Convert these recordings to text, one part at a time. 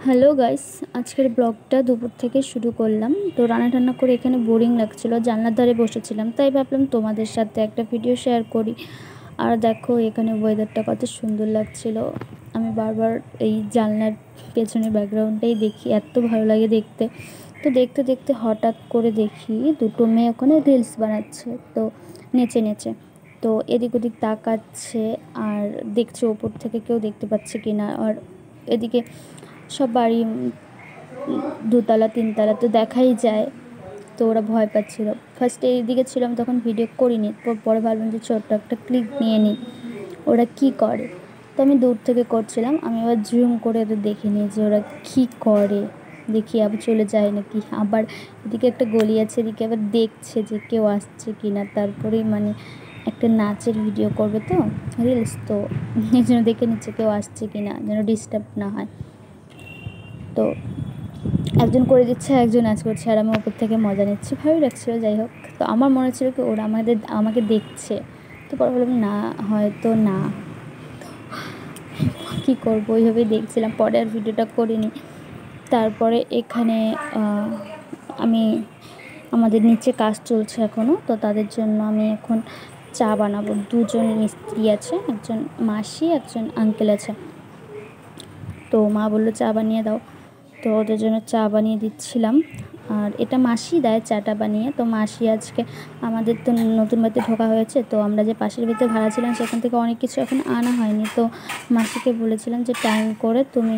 Hello guys, আজকের ব্লগটা দুপুর থেকে শুরু করলাম। তো রান্না করে এখানে বোরিং লাগছিল, জানলার ধারে বসেছিলাম, তাই ভাবলাম তোমাদের সাথে একটা ভিডিও শেয়ার করি। আর দেখো এখানে ওয়েদারটা কত সুন্দর লাগছিল। আমি বারবার এই জানলার পেছনের ব্যাকগ্রাউন্ডটাই দেখি, এত ভালো লাগে দেখতে। তো দেখতে দেখতে হঠাৎ করে দেখি দুটো মেয়ে ওখানে রিলস বানাচ্ছে, তো নেচে নেচে। তো এদিক ওদিক তাকাচ্ছে আর দেখছে ওপর থেকে কেউ দেখতে পাচ্ছে কিনা। আর এদিকে সব বাড়ি দোতলা তিনতলা, তো দেখাই যায়। তো ওরা ভয় পাচ্ছিল। ফার্স্টে এইদিকে ছিলাম, তখন ভিডিও করিনি, পরে ভাবলাম যে ছোট্ট একটা ক্লিপ নিয়ে নিই ওরা কী করে। তো আমি দূর থেকে করছিলাম, আমি আবার জুম করে ওদের দেখে নিই যে ওরা কী করে, দেখি আবার চলে যায় নাকি। আবার এদিকে একটা গলি আছে, এদিকে আবার দেখছে যে কেউ আসছে কি না। তারপরেই মানে একটা নাচের ভিডিও করবে তো রিলস, তো এই জন্য দেখে নিচ্ছে কেউ আসছে কি না, যেন ডিস্টার্ব না হয়। তো একজন করে দিচ্ছে, একজন নাচ করছে, আর আমি ওপর থেকে মজা নিচ্ছি, ভালোই লাগছিলো। যাই হোক, তো আমার মনে ছিল কি ওরা আমাকে দেখছে। তো পরে বললাম না, হয়তো না, কী করবো, ওইভাবেই দেখছিলাম। পরে আর ভিডিওটা করিনি। তারপরে এখানে আমি আমাদের নিচে কাজ চলছে এখনও, তো তাদের জন্য আমি এখন চা বানাবো। দুজন মিস্ত্রি আছে, একজন মাসি, একজন আঙ্কেল আছে। তো মা বললো চা বানিয়ে দাও, তো ওদের জন্য চা বানিয়ে দিচ্ছিলাম। আর এটা মাসি দেয় চাটা বানিয়ে। তো মাসি আজকে আমাদের তো নতুন বাড়িতে ঢোকা হয়েছে, তো আমরা যে পাশের বাড়িতে ভাড়া ছিলাম সেখান থেকে অনেক কিছু এখন আনা হয়নি। তো মাসিকে বলেছিলাম যে টাইম করে তুমি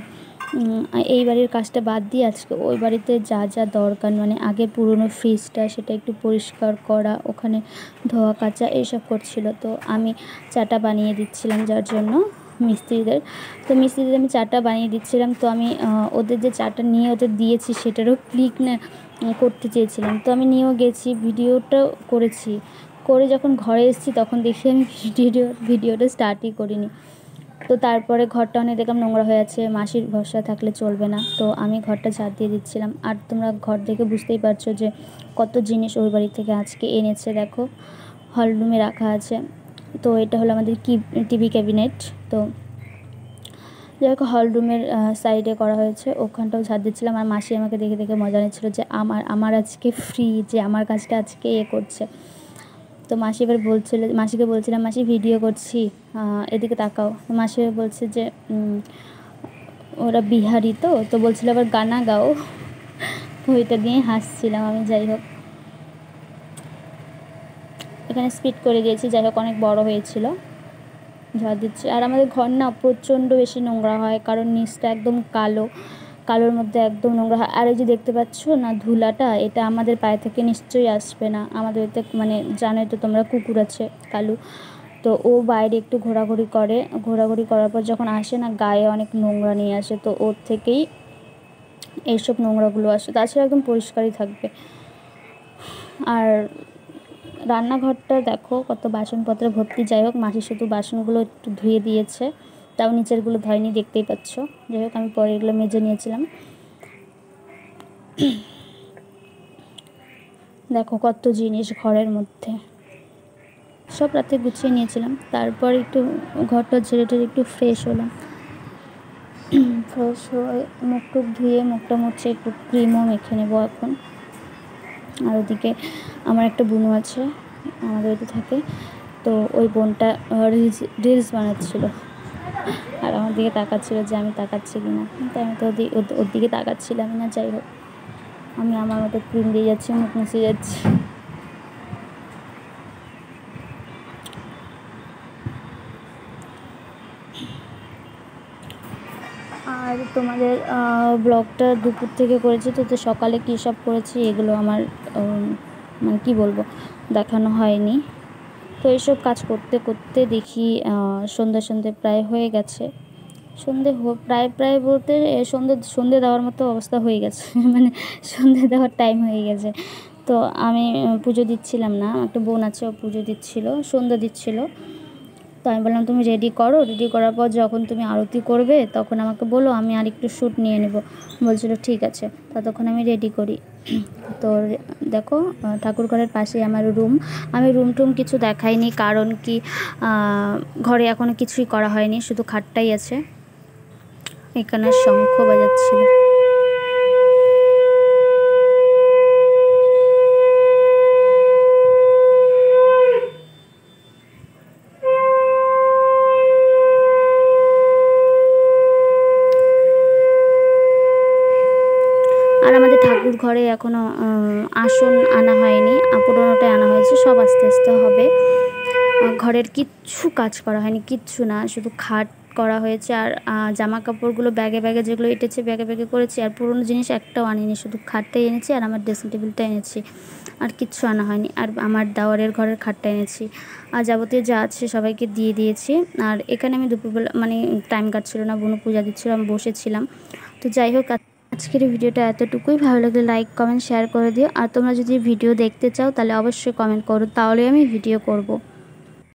এই বাড়ির কাজটা বাদ দিয়ে আজকে ওই বাড়িতে যা যা দরকার, মানে আগে পুরনো ফ্রিজটা সেটা একটু পরিষ্কার করা, ওখানে ধোয়া কাচা এইসব করছিল। তো আমি চাটা বানিয়ে দিচ্ছিলাম যার জন্য মিস্ত্রিদের। তো মিস্ত্রিদের আমি চাটা বানিয়ে দিচ্ছিলাম। তো আমি ওদের যে চাটা নিয়ে ওদের দিয়েছি সেটারও ক্লিক না করতে চেয়েছিলাম। তো আমি নিয়েও গেছি, ভিডিওটাও করেছি। করে যখন ঘরে এসেছি তখন দেখি আমি ভিডিওটা স্টার্টই করিনি। তো তারপরে ঘরটা অনেক দেখলাম নোংরা হয়ে আছে, মাসির ভরসা থাকলে চলবে না। তো আমি ঘরটা ঝাড় দিয়ে দিচ্ছিলাম। আর তোমরা ঘর দেখে বুঝতেই পারছো যে কত জিনিস ওই বাড়ি থেকে আজকে এনেছে। দেখো হলরুমে রাখা আছে। তো এটা হলো আমাদের টিভি ক্যাবিনেট। তো যাই হোক, হলরুমের সাইডে করা হয়েছে, ওখানটাও ঝাড় দিচ্ছিলাম। আর মাসি আমাকে দেখে দেখে মজা নিচ্ছিলো যে আমার আজকে ফ্রি, যে আমার কাজটা আজকে করছে। তো মাসি এবার মাসিকে বলছিলাম মাসি ভিডিও করছি, এদিকে তাকাও। তো মাসি বলছে যে ওরা বিহারি, তো বলছিল আবার গানা গাও। ওইটা দিয়ে হাসছিলাম আমি। যাই হোক, এখানে স্পিড করে দিয়েছি। যাই হোক, অনেক বড় হয়েছিল, ঝাড় দিচ্ছি। আর আমাদের ঘর না প্রচণ্ড বেশি নোংরা হয়, কারণ নিচটা একদম কালোর মধ্যে একদম নোংরা হয়। আর এই যে দেখতে পাচ্ছ না ধুলাটা, এটা আমাদের পায়ে থেকে নিশ্চয়ই আসবে না। আমাদের এতে মানে জানোই তো তোমরা, কুকুর আছে কালু। তো ও বাইরে একটু ঘোরাঘুরি করার পর যখন আসে না, গায়ে অনেক নোংরা নিয়ে আসে। তো ওর থেকেই এইসব নোংরাগুলো আসে, তাছাড়া একদম পরিষ্কারই থাকবে। আর রান্নাঘরটা দেখো কত বাসনপত্রে ভর্তি। যাই হোক, মাসি শুধু বাসনগুলো একটু ধুয়ে দিয়েছে, তাও নিচেরগুলো ধয়নি, দেখতেই পাচ্ছ। যাই হোক, আমি পরে এগুলো মেজে নিয়েছিলাম। দেখো কত জিনিস ঘরের মধ্যে, সব রাতে গুছিয়ে নিয়েছিলাম। তারপর একটু ঘরটা ঝেড়ে টেড়ে একটু ফ্রেশ হলাম। ফ্রেশ হয়ে মুখ টুক ধুয়ে মুখটা মুছে একটু ক্রিমও মেখে নেবো এখন। আর ওদিকে আমার একটা বোনও আছে, আমাদের বাড়িতে থাকে। তো ওই বোনটা রিলস বানাচ্ছিলো, আর আমার দিকে তাকাচ্ছিল যে আমি তাকাচ্ছি কি না। তাই আমি তো ওর দিকে তাকাচ্ছিলাম না। যাই হোক, আমি আমার মতো ক্রিম দিয়ে যাচ্ছি, মুখ মুছে যাচ্ছি। আর তোমাদের ব্লগটা দুপুর থেকে করেছি, তো সকালে কী সব করেছি এগুলো আমার মানে কী বলবো, দেখানো হয়নি। তো এইসব কাজ করতে করতে দেখি সন্ধ্যে প্রায় হয়ে গেছে। প্রায় বলতে সন্ধ্যে দেওয়ার মতো অবস্থা হয়ে গেছে। মানে সন্ধ্যে দেওয়ার টাইম হয়ে গেছে। তো আমি পুজো দিচ্ছিলাম না, একটা বোন আছে, ও পুজো দিচ্ছিল, সন্ধ্যা দিচ্ছিল। তো আমি বললাম তুমি রেডি করো, রেডি করার পর যখন তুমি আরতি করবে তখন আমাকে বলো, আমি আর একটু শ্যুট নিয়ে নেব। বলছিল ঠিক আছে। ততক্ষণ আমি রেডি করি। তো দেখো, ঠাকুর ঘরের পাশেই আমার রুম। আমি রুম টুম কিছু দেখাইনি, কারণ কি ঘরে এখনও কিছুই করা হয়নি, শুধু খাটটাই আছে। এখানে শঙ্খ বাজাচ্ছিল। আর আমাদের ঠাকুর ঘরে এখনও আসন আনা হয়নি, পুরোনোটাই আনা হয়েছে, সব আস্তে আস্তে হবে। ঘরের কিচ্ছু কাজ করা হয়নি, কিচ্ছু না, শুধু খাট করা হয়েছে। আর জামা কাপড়গুলো ব্যাগে ব্যাগে যেগুলো এঁটেছে ব্যাগে ব্যাগে করেছি। আর পুরোনো জিনিস একটাও আনিনি, শুধু খাটটাই এনেছি আর আমার ড্রেসিং টেবিলটা এনেছি, আর কিচ্ছু আনা হয়নি। আর আমার দেওয়ারের ঘরের খাটটা এনেছি, আর যাবতীয় যা আছে সবাইকে দিয়ে দিয়েছি। আর এখানে আমি দুপুরবেলা মানে টাইম কাটছিল না, বুনু পূজা দিচ্ছিল, আমি বসেছিলাম। তো যাই হোক, আজকের ভিডিওটা এতটুকুই। ভালো লাগলে লাইক কমেন্ট শেয়ার করে দিও। আর তোমরা যদি ভিডিও দেখতে চাও তাহলে অবশ্যই কমেন্ট করো, তাহলে আমি ভিডিও করব।